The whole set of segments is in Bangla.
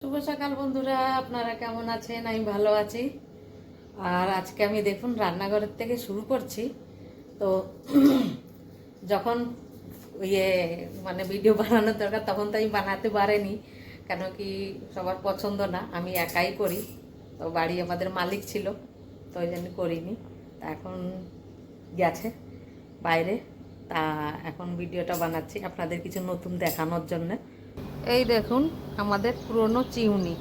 শুভ সকাল বন্ধুরা, আপনারা কেমন আছেন? আমি ভালো আছি। আর আজকে আমি দেখুন রান্নাঘরের থেকে শুরু করছি। তো যখন ইয়ে মানে ভিডিও বানানোর দরকার তখন তো আমি বানাতে পারিনি, কেন কি সবার পছন্দ না, আমি একাই করি। তো বাড়ি আমাদের মালিক ছিল, তো ওই জন্য করিনি। তা এখন গেছে বাইরে, তা এখন ভিডিওটা বানাচ্ছি আপনাদের কিছু নতুন দেখানোর জন্য। এই দেখুন আমাদের পুরনো চিউনি,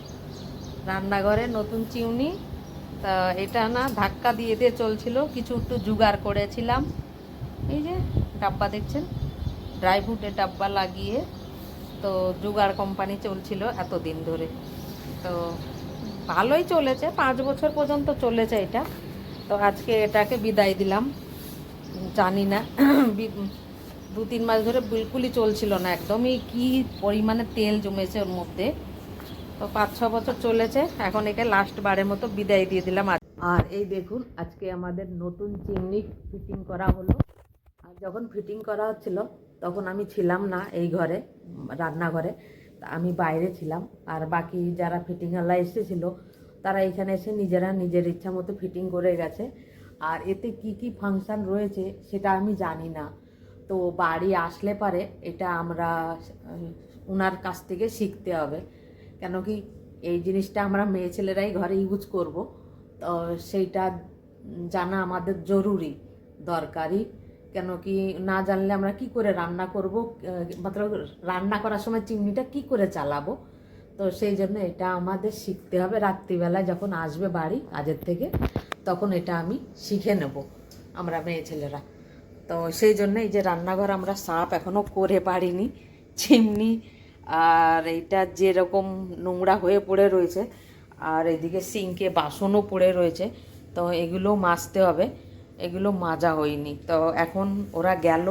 রান্নাঘরে নতুন চিউনি। তা এটা না ধাক্কা দিয়ে দিয়ে চলছিল, কিছু একটু জোগাড় করেছিলাম। এই যে ডাব্বা দেখছেন, ড্রাই ফ্রুটের ডাব্বা লাগিয়ে, তো জোগাড় কোম্পানি চলছিল এতদিন ধরে। তো ভালোই চলেছে, 5 বছর পর্যন্ত চলেছে এটা। তো আজকে এটাকে বিদায় দিলাম। জানি না 2-3 মাস ধরে বিলকুলই চলছিল না, একদমই কি পরিমাণে তেল জমেছে ওর মধ্যে। তো 5-6 বছর চলেছে, এখন একে লাস্ট বারের মতো বিদায় দিয়ে দিলাম। আর এই দেখুন আজকে আমাদের নতুন চিমনি ফিটিং করা হলো। আর যখন ফিটিং করা হচ্ছিল তখন আমি ছিলাম না এই ঘরে, রান্নাঘরে, আমি বাইরে ছিলাম। আর বাকি যারা ফিটিংওয়ালা এসেছিলো তারা এখানে এসে নিজেরা নিজের ইচ্ছা মতো ফিটিং করে গেছে। আর এতে কি কি ফাংশান রয়েছে সেটা আমি জানি না। তো বাড়ি আসলে পারে এটা আমরা ওনার কাছ থেকে শিখতে হবে, কেন কি এই জিনিসটা আমরা মেয়ে ছেলেরাই ঘরে ইউজ করব। তো সেইটা জানা আমাদের জরুরি, দরকারি। কেন কি না জানলে আমরা কি করে রান্না করব, মতলব রান্না করার সময় চিমনিটা কি করে চালাবো। তো সেই জন্য এটা আমাদের শিখতে হবে। রাত্রিবেলায় যখন আসবে বাড়ি কাজের থেকে তখন এটা আমি শিখে নেব, আমরা মেয়ে ছেলেরা। তো সেই জন্য এই যে রান্নাঘর আমরা সাফ এখনও করে পারিনি। চিমনি আর এইটা যেরকম নোংরা হয়ে পড়ে রয়েছে, আর এদিকে সিঙ্কে বাসনও পড়ে রয়েছে, তো এগুলো মাজতে হবে। এগুলো মাজা হয়নি, তো এখন ওরা গেল।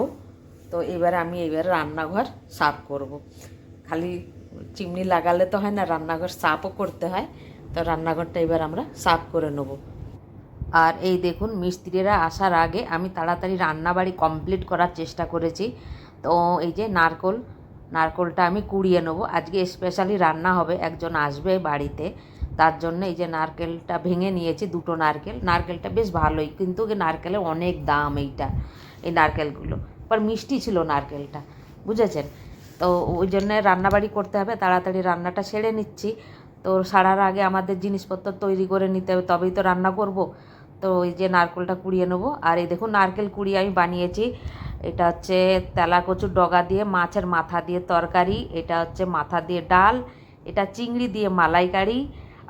তো এবারে আমি রান্নাঘর সাফ করব। খালি চিমনি লাগালে তো হয় না, রান্নাঘর সাফও করতে হয়। তো রান্নাঘরটা এবার আমরা সাফ করে নেব। আর এই দেখুন মিস্ত্রিরা আসার আগে আমি তাড়াতাড়ি রান্নাবাড়ি কমপ্লিট করার চেষ্টা করেছি। তো এই যে নারকোলটা আমি কুড়িয়ে নেবো, আজকে স্পেশালি রান্না হবে, একজন আসবে বাড়িতে, তার জন্য এই যে নারকেলটা ভেঙে নিয়েছি, 2টো নারকেলটা বেশ ভালোই, কিন্তু নারকেলের অনেক দাম এই নারকেলগুলো। আবার মিষ্টি ছিল নারকেলটা, বুঝেছেন। তো ওই জন্য রান্নাবাড়ি করতে হবে, তাড়াতাড়ি রান্নাটা সেরে নিচ্ছি। তো সারার আগে আমাদের জিনিসপত্র তৈরি করে নিতে হবে, তবেই তো রান্না করব। তো এই যে নারকেলটা কুড়িয়ে নেবো। আর এই দেখুন নারকেল কুড়িয়ে আমি বানিয়েছি, এটা হচ্ছে তেলা কচুর ডগা দিয়ে মাছের মাথা দিয়ে তরকারি, এটা হচ্ছে মাথা দিয়ে ডাল, এটা চিংড়ি দিয়ে মালাইকারি,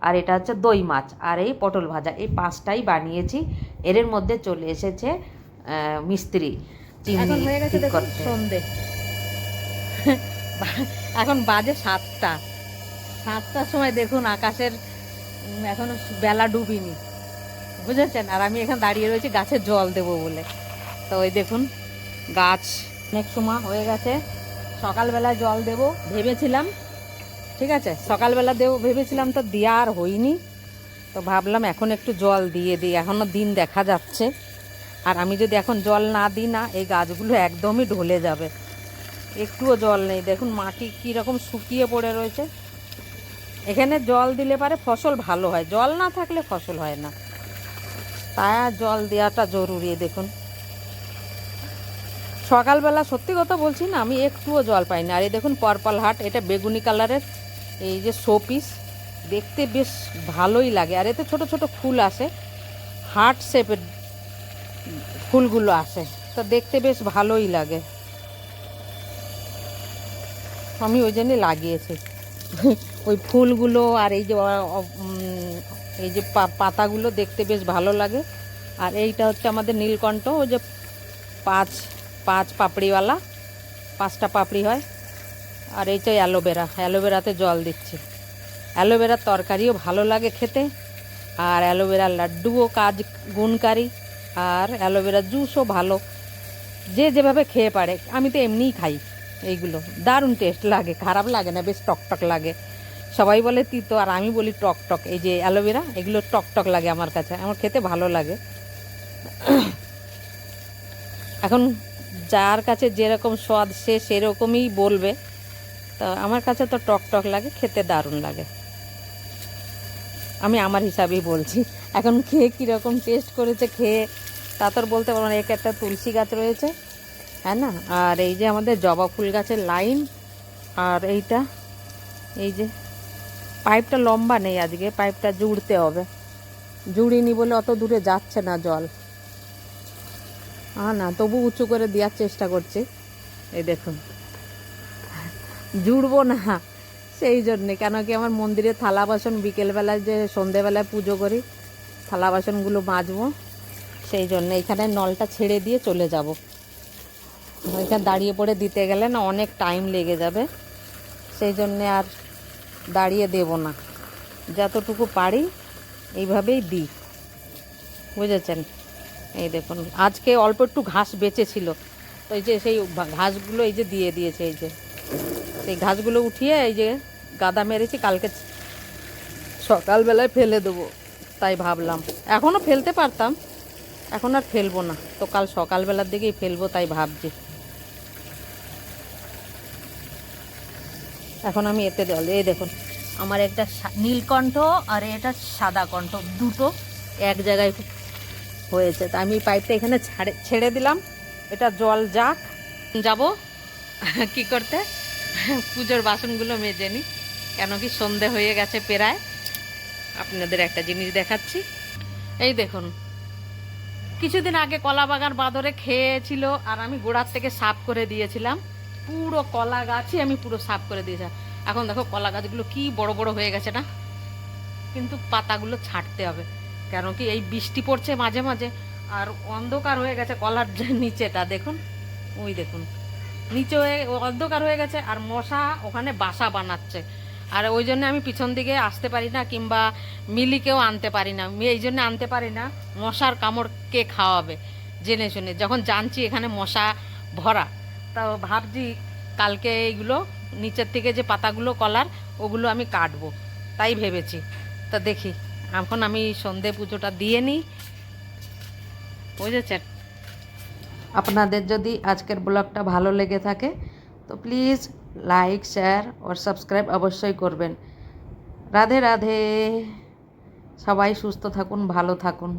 আর এটা হচ্ছে দই মাছ, আর এই পটল ভাজা। এই 5টাই বানিয়েছি। এর মধ্যে চলে এসেছে মিস্ত্রি চিংড়ি ঠিক করতে। সন্ধে এখন বাজে 7টার সময় দেখুন আকাশের এখনো বেলা ডুবিনি, বুঝেছেন। আর আমি এখানে দাঁড়িয়ে রয়েছি গাছে জল দেবো বলে। তো ওই দেখুন গাছ অনেক সময় হয়ে গেছে, সকালবেলায় জল দেব ভেবেছিলাম, ঠিক আছে, সকালবেলা দেবো ভেবেছিলাম, তো দেওয়া আর হয়নি। তো ভাবলাম এখন একটু জল দিয়ে দিই, এখনও দিন দেখা যাচ্ছে। আর আমি যদি এখন জল না দিই না, এই গাছগুলো একদমই ঢলে যাবে। একটুও জল নেই, দেখুন মাটি কীরকম শুকিয়ে পড়ে রয়েছে। এখানে জল দিলে পারে ফসল ভালো হয়, জল না থাকলে ফসল হয় না, তাই জল দেওয়াটা জরুরি। দেখুন সকালবেলা সত্যি কথা বলছি না, আমি একটুও জল পাই না। আর এই দেখুন পার্পল হার্ট, এটা বেগুনি কালারের এই যে শোপিস, দেখতে বেশ ভালোই লাগে। আর এতে ছোট ছোট ফুল আসে, হার্ট শেপের ফুলগুলো আসে, তো দেখতে বেশ ভালোই লাগে। আমি ওই জন্যে লাগিয়েছি ওই ফুলগুলো। আর এই যে পাতাগুলো দেখতে বেশ ভালো লাগে। আর এইটা হচ্ছে আমাদের নীলকণ্ঠ, ওই যে পাঁচ পাপড়িওয়ালা, 5টা পাপড়ি হয়। আর এইটা অ্যালোভেরাতে জল দিচ্ছি। অ্যালোভেরার তরকারিও ভালো লাগে খেতে, আর অ্যালোভেরার লাড্ডুও গুণকারী, আর অ্যালোভেরার জুসও ভালো, যে যেভাবে খেয়ে পারে। আমি তো এমনিই খাই, এইগুলো দারুণ টেস্ট লাগে, খারাপ লাগে না, বেশ টকটক লাগে। সবাই বলে তিতো, আর আমি বলি টকটক। এই যে অ্যালোভেরা, এগুলো টকটক লাগে আমার কাছে, আমার খেতে ভালো লাগে। এখন যার কাছে যেরকম স্বাদ সে সেরকমই বলবে, তো আমার কাছে তো টক টক লাগে, খেতে দারুণ লাগে। আমি আমার হিসাবেই বলছি। এখন খেয়ে কীরকম টেস্ট করেছে খেয়ে তা তো আর বলতে পারবো না। এক একটা তুলসী গাছ রয়েছে, হ্যাঁ না, আর এই যে আমাদের জবা ফুল গাছের লাইন, আর এইটা এই যে পাইপটা লম্বা নেই, আজকে পাইপটা জুড়তে হবে, জুড়িনি বলে অত দূরে যাচ্ছে না জল। না তবু উঁচু করে দেওয়ার চেষ্টা করছি। এই দেখুন, জুড়বো না সেই জন্যে, কেন কি আমার মন্দিরে থালা বাসন বিকেলবেলায় যে সন্ধেবেলায় পুজো করি থালা বাসনগুলো মাজবো, সেই জন্য এখানে নলটা ছেড়ে দিয়ে চলে যাব। ওইখানে দাঁড়িয়ে পড়ে দিতে গেলে না অনেক টাইম লেগে যাবে, সেই জন্যে আর দাঁড়িয়ে দেব না, যতটুকু পারি এইভাবেই দিই, বুঝেছেন। এই দেখুন আজকে অল্প একটু ঘাস বেঁচেছিল, তো এই যে সেই ঘাসগুলো এই যে দিয়ে দিয়েছে, এই যে সেই ঘাসগুলো উঠিয়ে এই যে গাদা মেরেছি, কালকে সকালবেলায় ফেলে দেবো, তাই ভাবলাম। এখনও ফেলতে পারতাম, এখন আর ফেলবো না, তো কাল সকালবেলার দিকেই ফেলবো তাই ভাবছি। এখন আমি এতে জল, এই দেখুন আমার একটা নীলকণ্ঠ আর এটা সাদা কণ্ঠ, দুটো এক জায়গায় হয়েছে, তা আমি পাইপটা এখানে ছেড়ে দিলাম, এটা জল যাক। যাব কি করতে, পুজোর বাসনগুলো মেজে নিই, কেন কি সন্ধে হয়ে গেছে প্রায়। আপনাদের একটা জিনিস দেখাচ্ছি, এই দেখুন কিছুদিন আগে কলা বাগান বাঁদরে খেয়েছিল, আর আমি গোড়ার থেকে সাফ করে দিয়েছিলাম, পুরো কলা গাছই আমি পুরো সাফ করে দিয়েছিলাম। এখন দেখো কলা গাছগুলো কি বড় বড় হয়ে গেছে না, কিন্তু পাতাগুলো ছাঁটতে হবে, কেন কি এই বৃষ্টি পড়ছে মাঝে মাঝে, আর অন্ধকার হয়ে গেছে কলার নিচেটা দেখুন, ওই দেখুন নিচে অন্ধকার হয়ে গেছে, আর মশা ওখানে বাসা বানাচ্ছে, আর ওই জন্য আমি পিছন দিকে আসতে পারি না, কিংবা মিলিকেও আনতে পারি না। এই জন্য আনতে পারি না, মশার কামড় কে খাওয়াবে জেনে শুনে, যখন জানছি এখানে মশা ভরা, তাও ভাবছি কালকে এইগুলো নিচের থেকে যে পাতাগুলো কলার ওগুলো আমি কাটবো, তাই ভেবেছি। তা দেখি এখন আমি সন্ধে পুজোটা দিয়ে নিই, বুঝেছেন। আপনাদের যদি আজকের ব্লগটা ভালো লেগে থাকে তো প্লিজ লাইক শেয়ার ও সাবস্ক্রাইব অবশ্যই করবেন। রাধে রাধে, সবাই সুস্থ থাকুন, ভালো থাকুন।